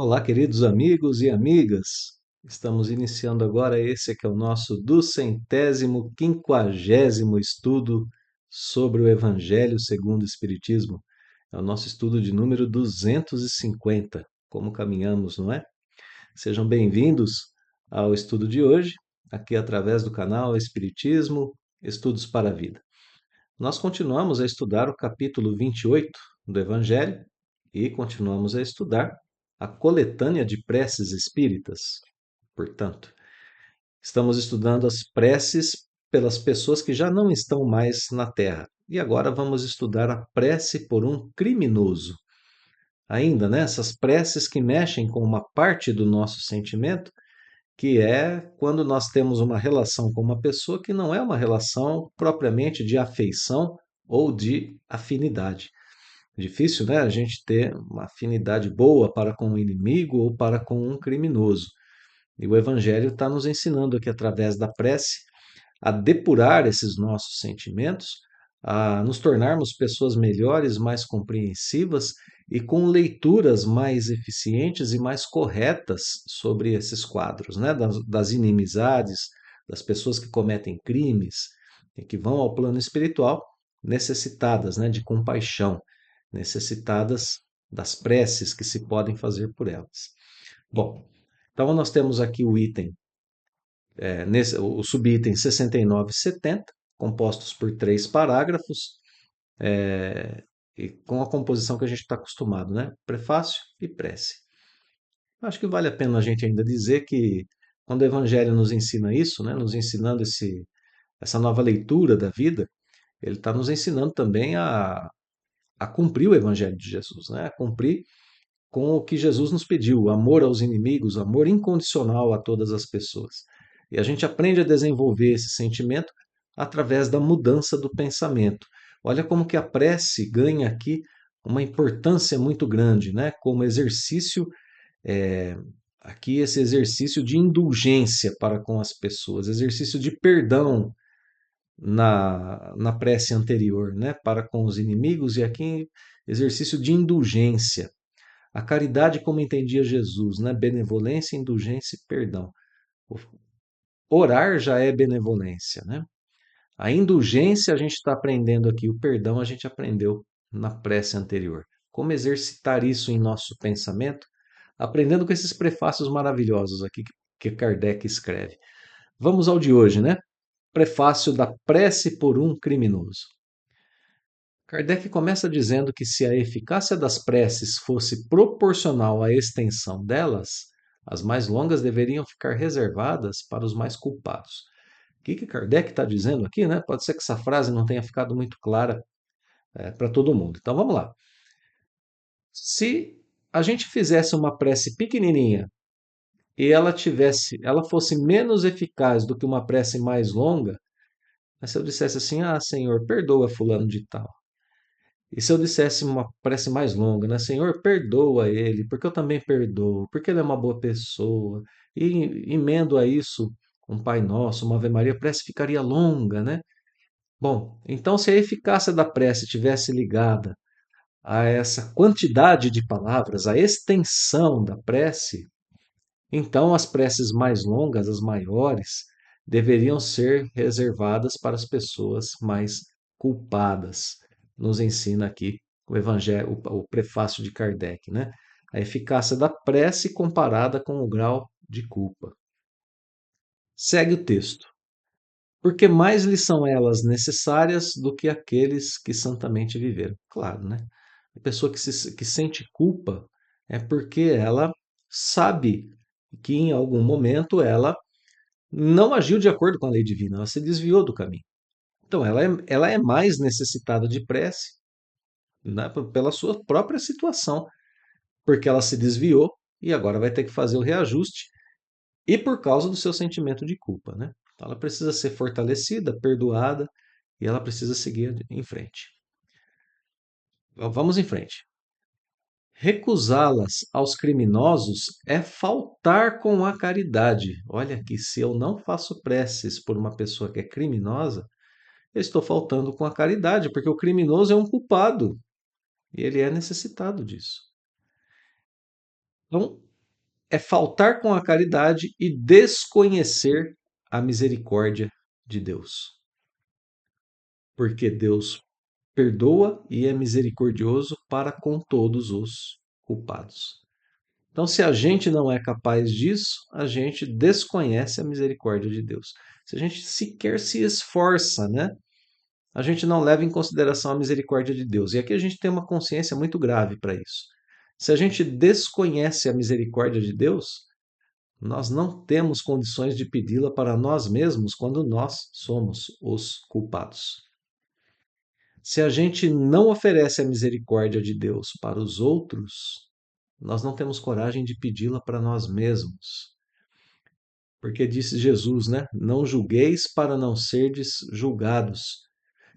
Olá, queridos amigos e amigas. Estamos iniciando agora esse que é o nosso duzentésimo quinquagésimo estudo sobre o Evangelho segundo o Espiritismo. É o nosso estudo de número 250. Como caminhamos, não é? Sejam bem-vindos ao estudo de hoje, aqui através do canal Espiritismo Estudos para a Vida. Nós continuamos a estudar o capítulo 28 do Evangelho e continuamos a estudar a coletânea de preces espíritas. Portanto, estamos estudando as preces pelas pessoas que já não estão mais na Terra. E agora vamos estudar a prece por um criminoso. Ainda, né, essas preces que mexem com uma parte do nosso sentimento, que é quando nós temos uma relação com uma pessoa que não é uma relação propriamente de afeição ou de afinidade. Difícil, né, a gente ter uma afinidade boa para com um inimigo ou para com um criminoso. E o Evangelho está nos ensinando aqui, através da prece, a depurar esses nossos sentimentos, a nos tornarmos pessoas melhores, mais compreensivas e com leituras mais eficientes e mais corretas sobre esses quadros, né? Das inimizades, das pessoas que cometem crimes e que vão ao plano espiritual necessitadas, né, de compaixão, necessitadas das preces que se podem fazer por elas. Bom, então nós temos aqui o item o subitem 69 e 70, compostos por três parágrafos, e com a composição que a gente está acostumado, né? Prefácio e prece. Acho que vale a pena a gente ainda dizer que quando o Evangelho nos ensina isso, né? Nos ensinando essa nova leitura da vida, ele está nos ensinando também a cumprir o Evangelho de Jesus, né? A cumprir com o que Jesus nos pediu, amor aos inimigos, amor incondicional a todas as pessoas. E a gente aprende a desenvolver esse sentimento através da mudança do pensamento. Olha como que a prece ganha aqui uma importância muito grande, né? Como exercício, é, aqui esse exercício de indulgência para com as pessoas, exercício de perdão na prece anterior, né? Para com os inimigos, e aqui exercício de indulgência. A caridade como entendia Jesus, né? Benevolência, indulgência e perdão. Orar já é benevolência, né? A indulgência a gente está aprendendo aqui, o perdão a gente aprendeu na prece anterior. Como exercitar isso em nosso pensamento? Aprendendo com esses prefácios maravilhosos aqui que Kardec escreve. Vamos ao de hoje, né? Prefácio da Prece por um Criminoso. Kardec começa dizendo que se a eficácia das preces fosse proporcional à extensão delas, as mais longas deveriam ficar reservadas para os mais culpados. O que Kardec está dizendo aqui, né? Pode ser que essa frase não tenha ficado muito clara para todo mundo. Então vamos lá. Se a gente fizesse uma prece pequenininha e ela fosse menos eficaz do que uma prece mais longa, mas se eu dissesse assim, ah, Senhor, perdoa fulano de tal. E se eu dissesse uma prece mais longa, né? Senhor, perdoa ele, porque eu também perdoo, porque ele é uma boa pessoa. E emendo a isso um Pai Nosso, uma Ave Maria, a prece ficaria longa, né? Bom, então se a eficácia da prece tivesse ligada a essa quantidade de palavras, a extensão da prece, então as preces mais longas, as maiores, deveriam ser reservadas para as pessoas mais culpadas. Nos ensina aqui o Evangelho, o prefácio de Kardec, né? A eficácia da prece comparada com o grau de culpa. Segue o texto. Porque mais lhes são elas necessárias do que aqueles que santamente viveram. Claro, né? A pessoa que sente culpa é porque ela sabe que em algum momento ela não agiu de acordo com a lei divina, ela se desviou do caminho. Então ela é mais necessitada de prece, né, pela sua própria situação, porque ela se desviou e agora vai ter que fazer o reajuste e por causa do seu sentimento de culpa, né? Então ela precisa ser fortalecida, perdoada e ela precisa seguir em frente. Vamos em frente. Recusá-las aos criminosos é faltar com a caridade. Olha aqui, se eu não faço preces por uma pessoa que é criminosa, eu estou faltando com a caridade, porque o criminoso é um culpado e ele é necessitado disso. Então, é faltar com a caridade e desconhecer a misericórdia de Deus. Porque Deus perdoa e é misericordioso para com todos os culpados. Então, se a gente não é capaz disso, a gente desconhece a misericórdia de Deus. Se a gente sequer se esforça, né? A gente não leva em consideração a misericórdia de Deus. E aqui a gente tem uma consciência muito grave para isso. Se a gente desconhece a misericórdia de Deus, nós não temos condições de pedi-la para nós mesmos quando nós somos os culpados. Se a gente não oferece a misericórdia de Deus para os outros, nós não temos coragem de pedi-la para nós mesmos. Porque disse Jesus, né? Não julgueis para não serdes julgados.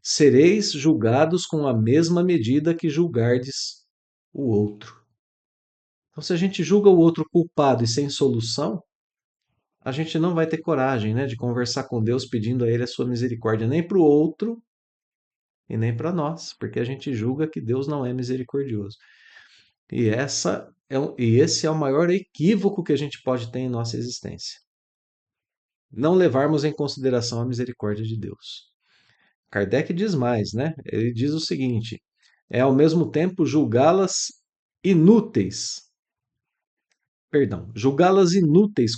Sereis julgados com a mesma medida que julgardes o outro. Então, se a gente julga o outro culpado e sem solução, a gente não vai ter coragem, né, de conversar com Deus pedindo a Ele a sua misericórdia, nem para o outro e nem para nós, porque a gente julga que Deus não é misericordioso. E esse é o maior equívoco que a gente pode ter em nossa existência. Não levarmos em consideração a misericórdia de Deus. Kardec diz mais, né? Ele diz o seguinte: é ao mesmo tempo julgá-las inúteis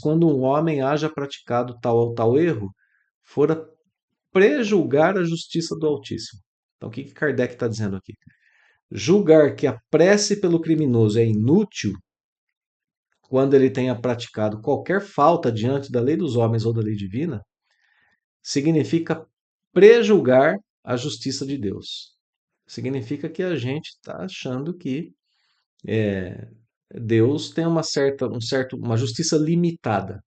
quando um homem haja praticado tal ou tal erro, fora prejulgar a justiça do Altíssimo. Então, o que Kardec está dizendo aqui? Julgar que a prece pelo criminoso é inútil quando ele tenha praticado qualquer falta diante da lei dos homens ou da lei divina, significa prejulgar a justiça de Deus. Significa que a gente está achando que Deus tem uma justiça limitada,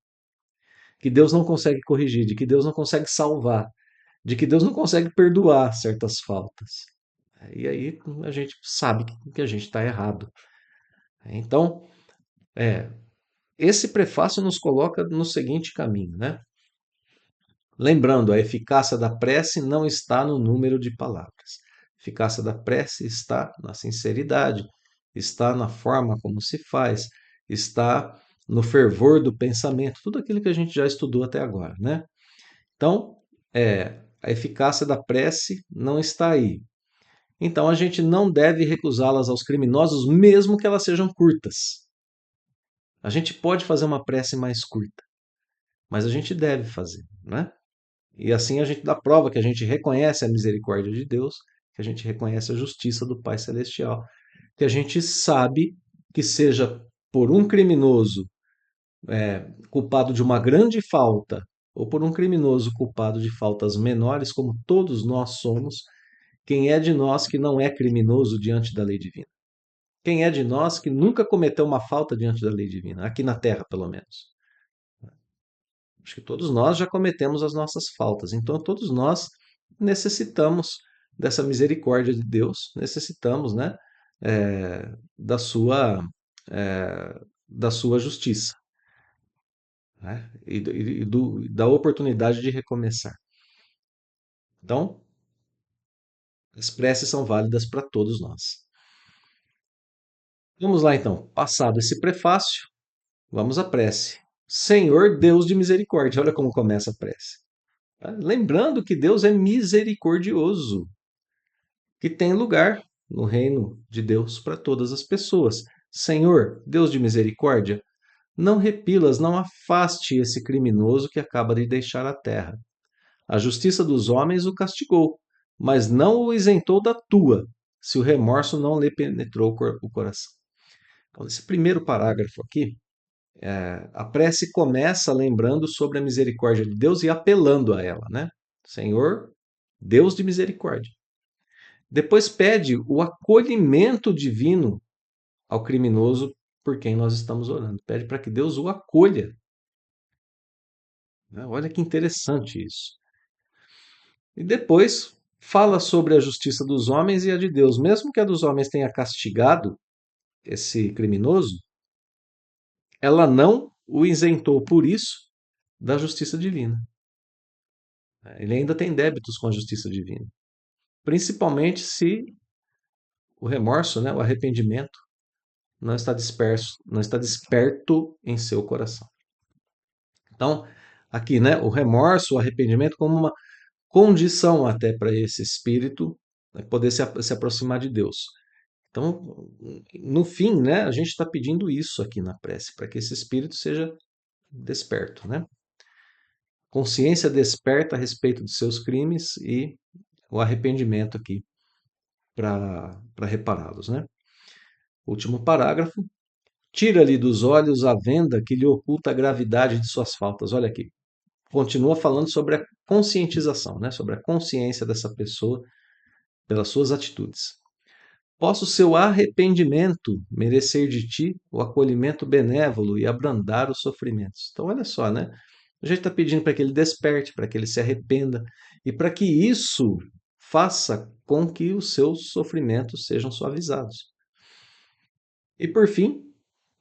que Deus não consegue corrigir, de que Deus não consegue salvar, de que Deus não consegue perdoar certas faltas. E aí a gente sabe que a gente está errado. Então, esse prefácio nos coloca no seguinte caminho, né? Lembrando, a eficácia da prece não está no número de palavras. A eficácia da prece está na sinceridade, está na forma como se faz, está no fervor do pensamento, tudo aquilo que a gente já estudou até agora, né? Então, a eficácia da prece não está aí. Então, a gente não deve recusá-las aos criminosos, mesmo que elas sejam curtas. A gente pode fazer uma prece mais curta, mas a gente deve fazer, né? E assim a gente dá prova que a gente reconhece a misericórdia de Deus, que a gente reconhece a justiça do Pai Celestial, que a gente sabe que seja por um criminoso culpado de uma grande falta, ou por um criminoso culpado de faltas menores, como todos nós somos, quem é de nós que não é criminoso diante da lei divina? Quem é de nós que nunca cometeu uma falta diante da lei divina, aqui na Terra, pelo menos? Acho que todos nós já cometemos as nossas faltas, então todos nós necessitamos dessa misericórdia de Deus, necessitamos, né, é, da sua da sua justiça, né, da oportunidade de recomeçar. Então, as preces são válidas para todos nós. Vamos lá então, passado esse prefácio, vamos à prece. Senhor Deus de misericórdia, olha como começa a prece. Lembrando que Deus é misericordioso, que tem lugar no reino de Deus para todas as pessoas. Senhor, Deus de misericórdia, não repilas, não afaste esse criminoso que acaba de deixar a terra. A justiça dos homens o castigou, mas não o isentou da tua, se o remorso não lhe penetrou o coração. Então, nesse primeiro parágrafo aqui, a prece começa lembrando sobre a misericórdia de Deus e apelando a ela, né? Senhor, Deus de misericórdia. Depois pede o acolhimento divino ao criminoso por quem nós estamos orando. Pede para que Deus o acolha. Olha que interessante isso. E depois fala sobre a justiça dos homens e a de Deus. Mesmo que a dos homens tenha castigado esse criminoso, ela não o isentou por isso da justiça divina. Ele ainda tem débitos com a justiça divina. Principalmente se o remorso, né, o arrependimento, não está disperso, não está desperto em seu coração. Então, aqui, né, o remorso, o arrependimento como uma condição até para esse espírito, né, poder se aproximar de Deus. Então, no fim, né, a gente está pedindo isso aqui na prece, para que esse espírito seja desperto, né? Consciência desperta a respeito de seus crimes e o arrependimento aqui para repará-los, né? Último parágrafo. Tira-lhe dos olhos a venda que lhe oculta a gravidade de suas faltas. Olha aqui. Continua falando sobre a conscientização, né? Sobre a consciência dessa pessoa pelas suas atitudes. Possa o seu arrependimento merecer de ti o acolhimento benévolo e abrandar os sofrimentos. Então, olha só, né? A gente está pedindo para que ele desperte, para que ele se arrependa e para que isso faça com que os seus sofrimentos sejam suavizados. E por fim,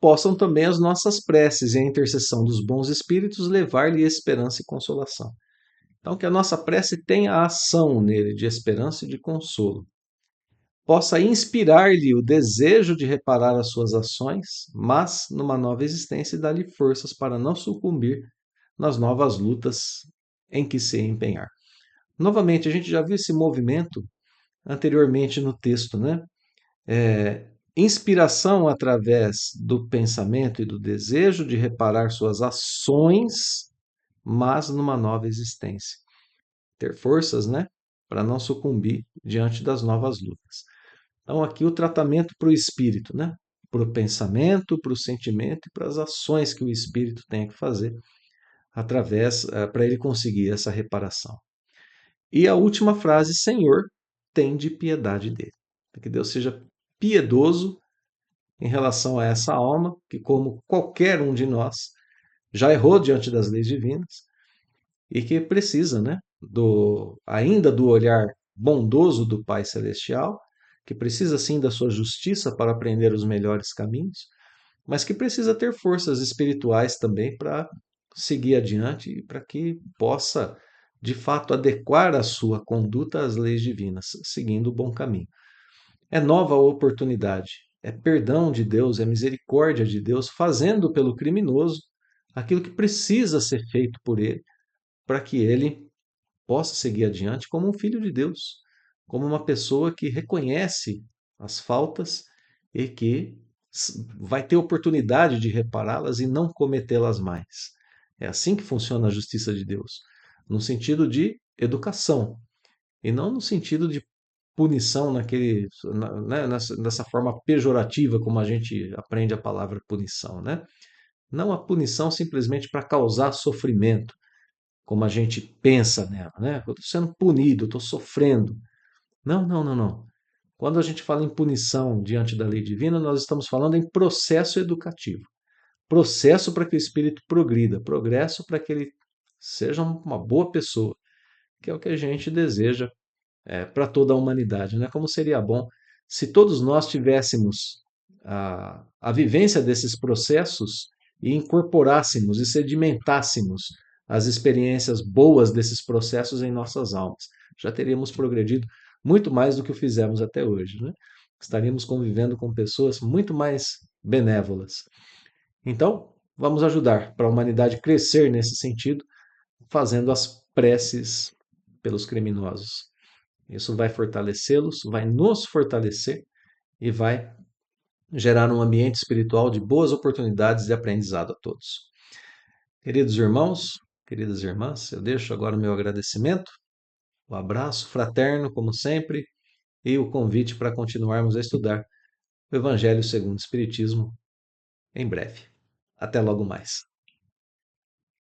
possam também as nossas preces e a intercessão dos bons espíritos levar-lhe esperança e consolação. Então, que a nossa prece tenha a ação nele de esperança e de consolo. Possa inspirar-lhe o desejo de reparar as suas ações, mas numa nova existência e dar-lhe forças para não sucumbir nas novas lutas em que se empenhar. Novamente, a gente já viu esse movimento anteriormente no texto, né? Inspiração através do pensamento e do desejo de reparar suas ações, mas numa nova existência. Ter forças, né? Para não sucumbir diante das novas lutas. Então, aqui o tratamento para o espírito, né? Para o pensamento, para o sentimento e para as ações que o espírito tem que fazer para ele conseguir essa reparação. E a última frase, Senhor, tende piedade dele. Que Deus seja piedoso em relação a essa alma, que, como qualquer um de nós, já errou diante das leis divinas e que precisa, né, ainda do olhar bondoso do Pai Celestial, que precisa sim da sua justiça para aprender os melhores caminhos, mas que precisa ter forças espirituais também para seguir adiante e para que possa, de fato, adequar a sua conduta às leis divinas, seguindo o bom caminho. É nova oportunidade, é perdão de Deus, é misericórdia de Deus, fazendo pelo criminoso aquilo que precisa ser feito por ele, para que ele possa seguir adiante como um filho de Deus, como uma pessoa que reconhece as faltas e que vai ter oportunidade de repará-las e não cometê-las mais. É assim que funciona a justiça de Deus, no sentido de educação, e não no sentido de punição né, nessa forma pejorativa como a gente aprende a palavra punição, né? Não a punição simplesmente para causar sofrimento, como a gente pensa nela, né? Eu estou sendo punido, estou sofrendo. Não, não, não, não. Quando a gente fala em punição diante da lei divina, nós estamos falando em processo educativo. Processo para que o espírito progrida, progresso para que ele seja uma boa pessoa, que é o que a gente deseja para toda a humanidade. Né? Como seria bom se todos nós tivéssemos a vivência desses processos e incorporássemos e sedimentássemos as experiências boas desses processos em nossas almas. Já teríamos progredido muito mais do que o fizemos até hoje. Né? Estaríamos convivendo com pessoas muito mais benévolas. Então, vamos ajudar para a humanidade crescer nesse sentido, fazendo as preces pelos criminosos. Isso vai fortalecê-los, vai nos fortalecer e vai gerar um ambiente espiritual de boas oportunidades de aprendizado a todos. Queridos irmãos, queridas irmãs, eu deixo agora o meu agradecimento, o abraço fraterno, como sempre, e o convite para continuarmos a estudar o Evangelho segundo o Espiritismo em breve. Até logo mais.